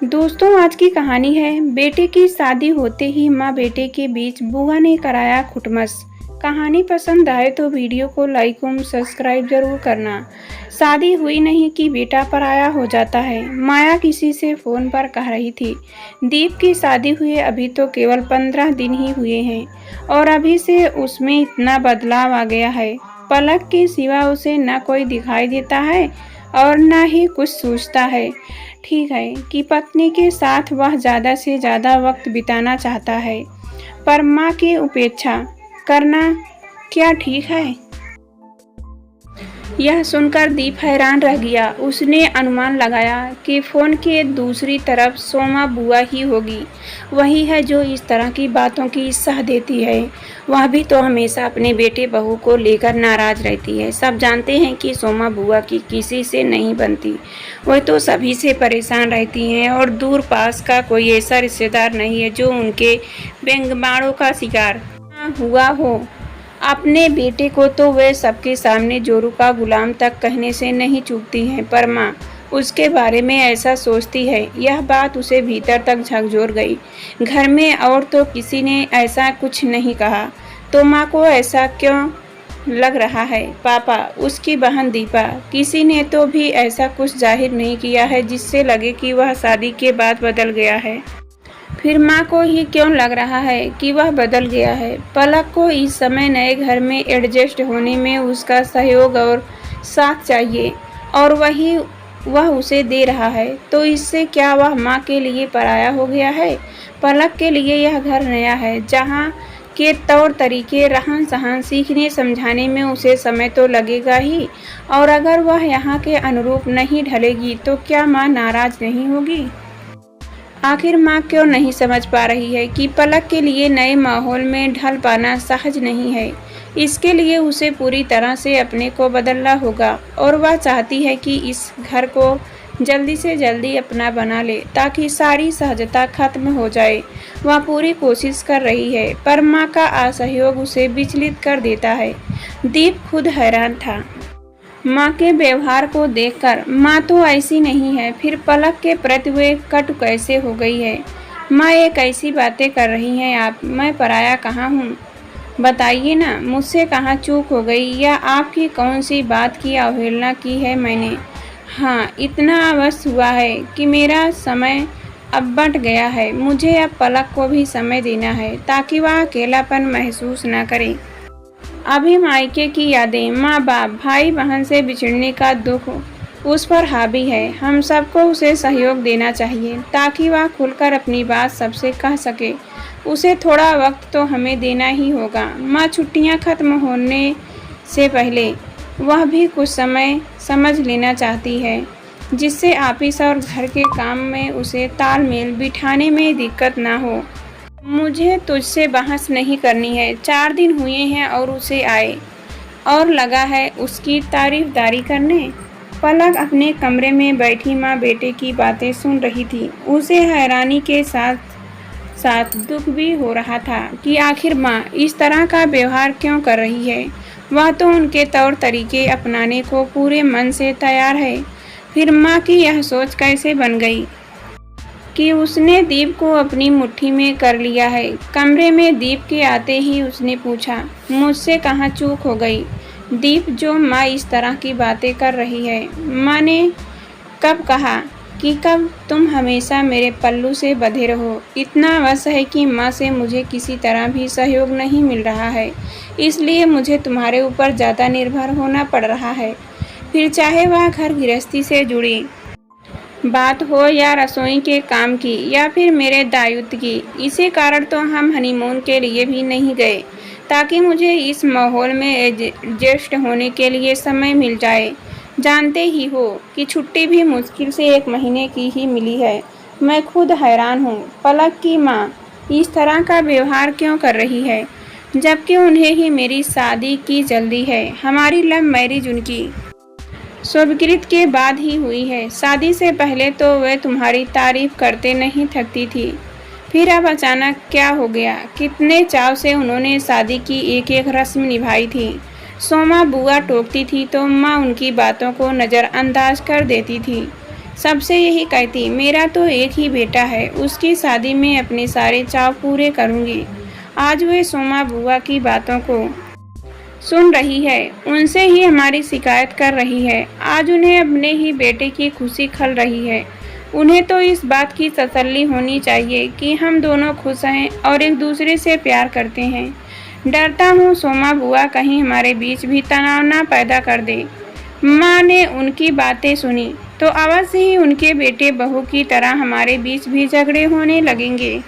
दोस्तों आज की कहानी है बेटे की शादी होते ही माँ बेटे के बीच बुआ ने कराया खुटमस। कहानी पसंद आए तो वीडियो को लाइक और सब्सक्राइब जरूर करना। शादी हुई नहीं कि बेटा पराया हो जाता है। माया किसी से फोन पर कह रही थी, दीप की शादी हुए अभी तो केवल 15 दिन ही हुए हैं और अभी से उसमें इतना बदलाव आ गया है। पलक के सिवा उसे न कोई दिखाई देता है और न ही कुछ सोचता है। ठीक है कि पत्नी के साथ वह ज़्यादा से ज़्यादा वक्त बिताना चाहता है, पर माँ की उपेक्षा करना क्या ठीक है? यह सुनकर दीप हैरान रह गया। उसने अनुमान लगाया कि फोन के दूसरी तरफ सोमा बुआ ही होगी। वही है जो इस तरह की बातों की सह देती है। वह भी तो हमेशा अपने बेटे बहू को लेकर नाराज रहती है। सब जानते हैं कि सोमा बुआ की किसी से नहीं बनती। वह तो सभी से परेशान रहती हैं और दूर पास का कोई ऐसा रिश्तेदार नहीं है जो उनके व्यंग्यबाणों का शिकार ना हुआ हो। अपने बेटे को तो वे सबके सामने जोरू का गुलाम तक कहने से नहीं चूकती हैं, पर माँ उसके बारे में ऐसा सोचती है। यह बात उसे भीतर तक झकझोर गई। घर में और तो किसी ने ऐसा कुछ नहीं कहा, तो माँ को ऐसा क्यों लग रहा है? पापा, उसकी बहन दीपा, किसी ने तो भी ऐसा कुछ जाहिर नहीं किया है जिससे लगे कि वह शादी के बाद बदल गया है। फिर माँ को ही क्यों लग रहा है कि वह बदल गया है? पलक को इस समय नए घर में एडजस्ट होने में उसका सहयोग और साथ चाहिए और वह उसे दे रहा है, तो इससे क्या वह माँ के लिए पराया हो गया है? पलक के लिए यह घर नया है, जहाँ के तौर तरीके रहन सहन सीखने समझाने में उसे समय तो लगेगा ही, और अगर वह यहाँ के अनुरूप नहीं ढलेगी तो क्या माँ नाराज नहीं होगी? आखिर माँ क्यों नहीं समझ पा रही है कि पलक के लिए नए माहौल में ढल पाना सहज नहीं है। इसके लिए उसे पूरी तरह से अपने को बदलना होगा और वह चाहती है कि इस घर को जल्दी से जल्दी अपना बना ले ताकि सारी सहजता खत्म हो जाए। वह पूरी कोशिश कर रही है, पर माँ का असहयोग उसे विचलित कर देता है। दीप खुद हैरान था माँ के व्यवहार को देखकर। माँ तो ऐसी नहीं है, फिर पलक के प्रति वे कटु कैसे हो गई है? माँ, ये कैसी बातें कर रही हैं आप? मैं पराया कहाँ हूँ? बताइए ना, मुझसे कहाँ चूक हो गई, या आपकी कौन सी बात की अवहेलना की है मैंने? हाँ, इतना अवश्य हुआ है कि मेरा समय अब बंट गया है। मुझे अब पलक को भी समय देना है ताकि वह अकेलापन महसूस न करे। अभी मायके की यादें, माँ बाप, भाई बहन से बिछड़ने का दुख उस पर हावी है। हम सबको उसे सहयोग देना चाहिए ताकि वह खुलकर अपनी बात सबसे कह सके। उसे थोड़ा वक्त तो हमें देना ही होगा। माँ, छुट्टियाँ खत्म होने से पहले वह भी कुछ समय समझ लेना चाहती है, जिससे ऑफिस और घर के काम में उसे तालमेल बिठाने में दिक्कत ना हो। मुझे तुझसे बहस नहीं करनी है। 4 दिन हुए हैं और उसे आए और लगा है उसकी तारीफदारी करने। पलक अपने कमरे में बैठी माँ बेटे की बातें सुन रही थी। उसे हैरानी के साथ साथ दुख भी हो रहा था कि आखिर माँ इस तरह का व्यवहार क्यों कर रही है। वह तो उनके तौर तरीके अपनाने को पूरे मन से तैयार है। फिर माँ की यह सोच कैसे बन गई कि उसने दीप को अपनी मुट्ठी में कर लिया है? कमरे में दीप के आते ही उसने पूछा, मुझसे कहाँ चूक हो गई? दीप, जो माँ इस तरह की बातें कर रही है? माँ ने कब कहा कि कब तुम हमेशा मेरे पल्लू से बंधे रहो? इतना अवश्य है कि माँ से मुझे किसी तरह भी सहयोग नहीं मिल रहा है, इसलिए मुझे तुम्हारे ऊपर ज़्यादा निर्भर होना पड़ रहा है। फिर चाहे वह घर गृहस्थी से जुड़ी बात हो या रसोई के काम की या फिर मेरे दायूद की। इसी कारण तो हम हनीमून के लिए भी नहीं गए, ताकि मुझे इस माहौल में एडजस्ट होने के लिए समय मिल जाए। जानते ही हो कि छुट्टी भी मुश्किल से 1 महीने की ही मिली है। मैं खुद हैरान हूँ पलक की माँ इस तरह का व्यवहार क्यों कर रही है, जबकि उन्हें ही मेरी शादी की जल्दी है। हमारी लव मैरिज उनकी स्वीकृत के बाद ही हुई है। शादी से पहले तो वे तुम्हारी तारीफ करते नहीं थकती थी, फिर अब अचानक क्या हो गया? कितने चाव से उन्होंने शादी की एक एक रस्म निभाई थी। सोमा बुआ टोकती थी तो माँ उनकी बातों को नज़रअंदाज कर देती थी। सबसे यही कहती, मेरा तो एक ही बेटा है, उसकी शादी में अपने सारे चाव पूरे करूँगी। आज वे सोमा बुआ की बातों को सुन रही है, उनसे ही हमारी शिकायत कर रही है। आज उन्हें अपने ही बेटे की खुशी खल रही है। उन्हें तो इस बात की तसल्ली होनी चाहिए कि हम दोनों खुश हैं और एक दूसरे से प्यार करते हैं। डरता हूँ सोमा बुआ कहीं हमारे बीच भी तनाव ना पैदा कर दे। माँ ने उनकी बातें सुनी तो अवश्य ही उनके बेटे बहू की तरह हमारे बीच भी झगड़े होने लगेंगे।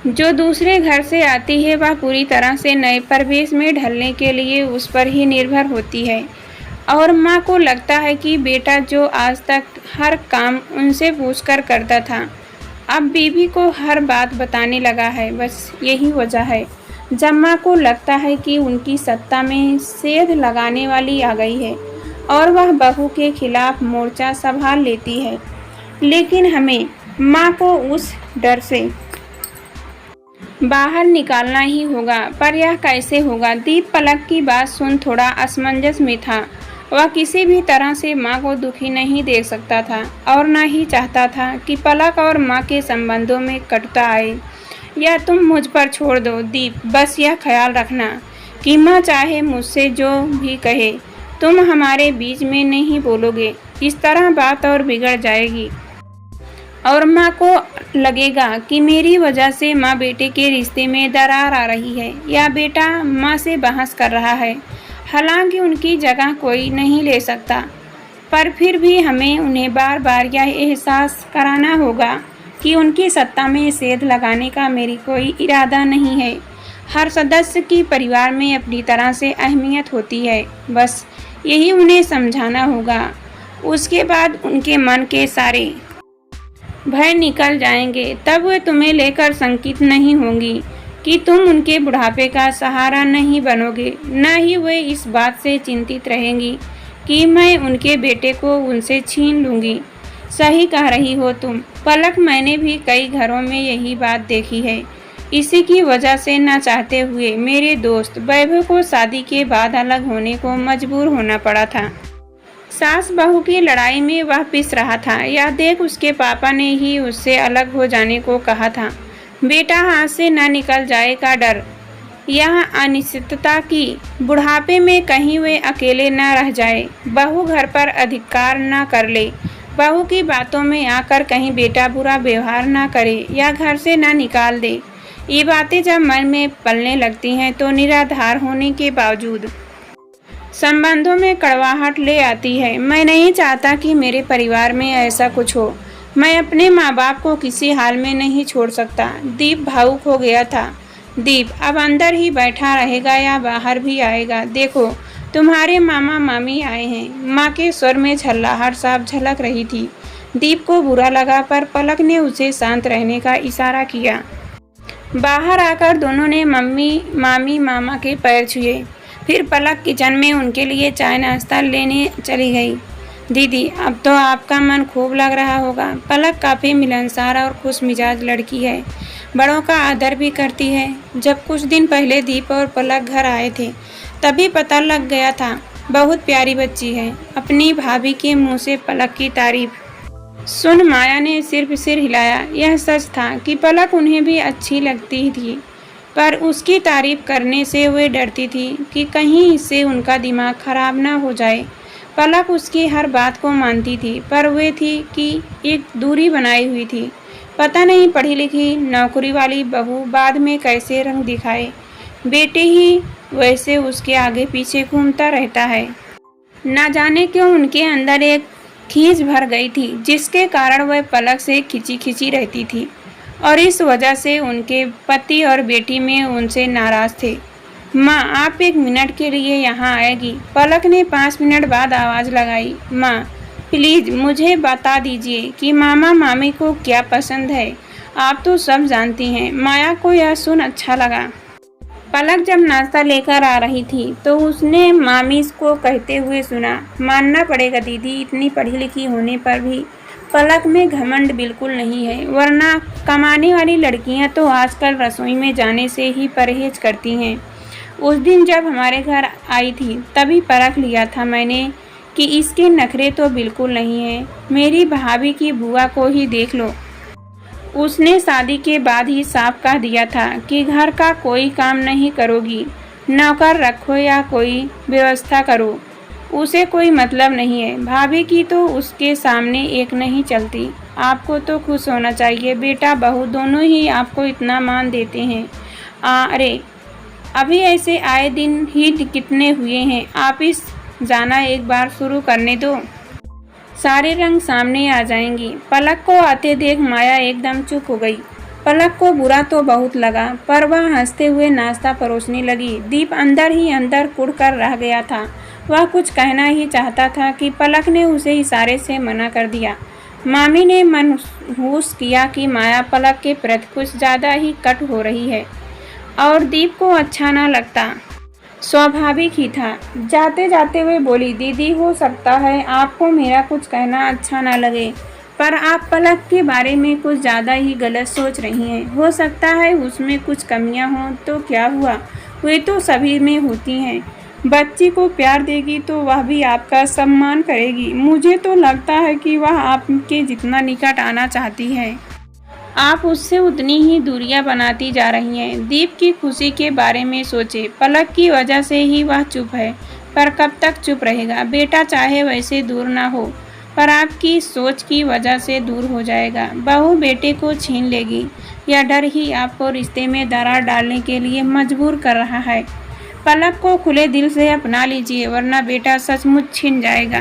जो दूसरे घर से आती है वह पूरी तरह से नए परिवेश में ढलने के लिए उस पर ही निर्भर होती है और माँ को लगता है कि बेटा जो आज तक हर काम उनसे पूछकर करता था, अब बीवी को हर बात बताने लगा है। बस यही वजह है जब माँ को लगता है कि उनकी सत्ता में सेंध लगाने वाली आ गई है और वह बहू के खिलाफ मोर्चा संभाल लेती है। लेकिन हमें माँ को उस डर से बाहर निकालना ही होगा, पर यह कैसे होगा? दीप पलक की बात सुन थोड़ा असमंजस में था। वह किसी भी तरह से माँ को दुखी नहीं देख सकता था और न ही चाहता था कि पलक और माँ के संबंधों में कटुता आए। या तुम मुझ पर छोड़ दो दीप, बस यह ख्याल रखना कि माँ चाहे मुझसे जो भी कहे, तुम हमारे बीच में नहीं बोलोगे। इस तरह बात और बिगड़ जाएगी और माँ को लगेगा कि मेरी वजह से माँ बेटे के रिश्ते में दरार आ रही है या बेटा माँ से बहस कर रहा है। हालांकि उनकी जगह कोई नहीं ले सकता, पर फिर भी हमें उन्हें बार बार यह एहसास कराना होगा कि उनकी सत्ता में सेंध लगाने का मेरी कोई इरादा नहीं है। हर सदस्य की परिवार में अपनी तरह से अहमियत होती है, बस यही उन्हें समझाना होगा। उसके बाद उनके मन के सारे भय निकल जाएंगे। तब वे तुम्हें लेकर शंकित नहीं होंगी कि तुम उनके बुढ़ापे का सहारा नहीं बनोगे। न ही वे इस बात से चिंतित रहेंगी कि मैं उनके बेटे को उनसे छीन लूँगी। सही कह रही हो तुम पलक, मैंने भी कई घरों में यही बात देखी है। इसी की वजह से न चाहते हुए मेरे दोस्त वैभव को शादी के बाद अलग होने को मजबूर होना पड़ा था। सास बहू की लड़ाई में वह पिस रहा था। यह देख उसके पापा ने ही उससे अलग हो जाने को कहा था। बेटा हाथ से न निकल जाए का डर, यह अनिश्चितता की बुढ़ापे में कहीं वे अकेले न रह जाए, बहू घर पर अधिकार न कर ले, बहू की बातों में आकर कहीं बेटा बुरा व्यवहार न करे या घर से न निकाल दे। ये बातें जब मन में पलने लगती हैं तो निराधार होने के बावजूद संबंधों में कड़वाहट ले आती है। मैं नहीं चाहता कि मेरे परिवार में ऐसा कुछ हो। मैं अपने माँ बाप को किसी हाल में नहीं छोड़ सकता। दीप भावुक हो गया था। दीप अब अंदर ही बैठा रहेगा या बाहर भी आएगा? देखो तुम्हारे मामा मामी आए हैं। माँ के स्वर में झल्लाहट साफ झलक रही थी। दीप को बुरा लगा, पर पलक ने उसे शांत रहने का इशारा किया। बाहर आकर दोनों ने मम्मी मामी मामा के पैर छुए। फिर पलक किचन में उनके लिए चाय नाश्ता लेने चली गई। दीदी अब तो आपका मन खूब लग रहा होगा। पलक काफ़ी मिलनसार और खुश मिजाज लड़की है, बड़ों का आदर भी करती है। जब कुछ दिन पहले दीप और पलक घर आए थे तभी पता लग गया था, बहुत प्यारी बच्ची है। अपनी भाभी के मुंह से पलक की तारीफ सुन माया ने सिर्फ सिर हिलाया। यह सच था कि पलक उन्हें भी अच्छी लगती थी, पर उसकी तारीफ करने से वे डरती थी कि कहीं इससे उनका दिमाग खराब ना हो जाए। पलक उसकी हर बात को मानती थी, पर वे थी कि एक दूरी बनाई हुई थी। पता नहीं पढ़ी लिखी नौकरी वाली बहू बाद में कैसे रंग दिखाए। बेटे ही वैसे उसके आगे पीछे घूमता रहता है। ना जाने क्यों उनके अंदर एक खींच भर गई थी, जिसके कारण वह पलक से खिंची खिंची रहती थी और इस वजह से उनके पति और बेटी में उनसे नाराज थे। माँ आप 1 मिनट के लिए यहाँ आएगी? पलक ने 5 मिनट बाद आवाज़ लगाई। माँ प्लीज़ मुझे बता दीजिए कि मामा मामी को क्या पसंद है, आप तो सब जानती हैं। माया को यह सुन अच्छा लगा। पलक जब नाश्ता लेकर आ रही थी तो उसने मामी को कहते हुए सुना, मानना पड़ेगा दीदी, इतनी पढ़ी लिखी होने पर भी पलक में घमंड बिल्कुल नहीं है, वरना कमाने वाली लड़कियां तो आजकल रसोई में जाने से ही परहेज करती हैं। उस दिन जब हमारे घर आई थी तभी परख लिया था मैंने कि इसके नखरे तो बिल्कुल नहीं है। मेरी भाभी की बुआ को ही देख लो। उसने शादी के बाद ही साफ कह दिया था कि घर का कोई काम नहीं करोगी, नौकर रखो या कोई व्यवस्था करो, उसे कोई मतलब नहीं है। भाभी की तो उसके सामने एक नहीं चलती। आपको तो खुश होना चाहिए, बेटा बहू दोनों ही आपको इतना मान देते हैं। अरे अभी ऐसे आए दिन ही कितने हुए हैं, आप इस जाना एक बार शुरू करने दो, सारे रंग सामने आ जाएंगी। पलक को आते देख माया एकदम चुप हो गई। पलक को बुरा तो बहुत लगा, पर वह हंसते हुए नाश्ता परोसने लगी। दीप अंदर ही अंदर कुढ़ कर रह गया था। वह कुछ कहना ही चाहता था कि पलक ने उसे इशारे से मना कर दिया। मामी ने मनहूस किया कि माया पलक के प्रति कुछ ज़्यादा ही कट हो रही है और दीप को अच्छा ना लगता। स्वाभाविक ही था। जाते जाते वे बोली, दीदी हो सकता है आपको मेरा कुछ कहना अच्छा ना लगे, पर आप पलक के बारे में कुछ ज़्यादा ही गलत सोच रही हैं। हो सकता है उसमें कुछ कमियां हों तो क्या हुआ, वे तो सभी में होती हैं। बच्ची को प्यार देगी तो वह भी आपका सम्मान करेगी। मुझे तो लगता है कि वह आपके जितना निकट आना चाहती है, आप उससे उतनी ही दूरियां बनाती जा रही हैं। दीप की खुशी के बारे में सोचे। पलक की वजह से ही वह चुप है, पर कब तक चुप रहेगा। बेटा चाहे वैसे दूर ना हो, पर आपकी सोच की वजह से दूर हो जाएगा। बहू बेटे को छीन लेगी, यह डर ही आपको रिश्ते में दरार डालने के लिए मजबूर कर रहा है। पलक को खुले दिल से अपना लीजिए, वरना बेटा सचमुच छिन जाएगा।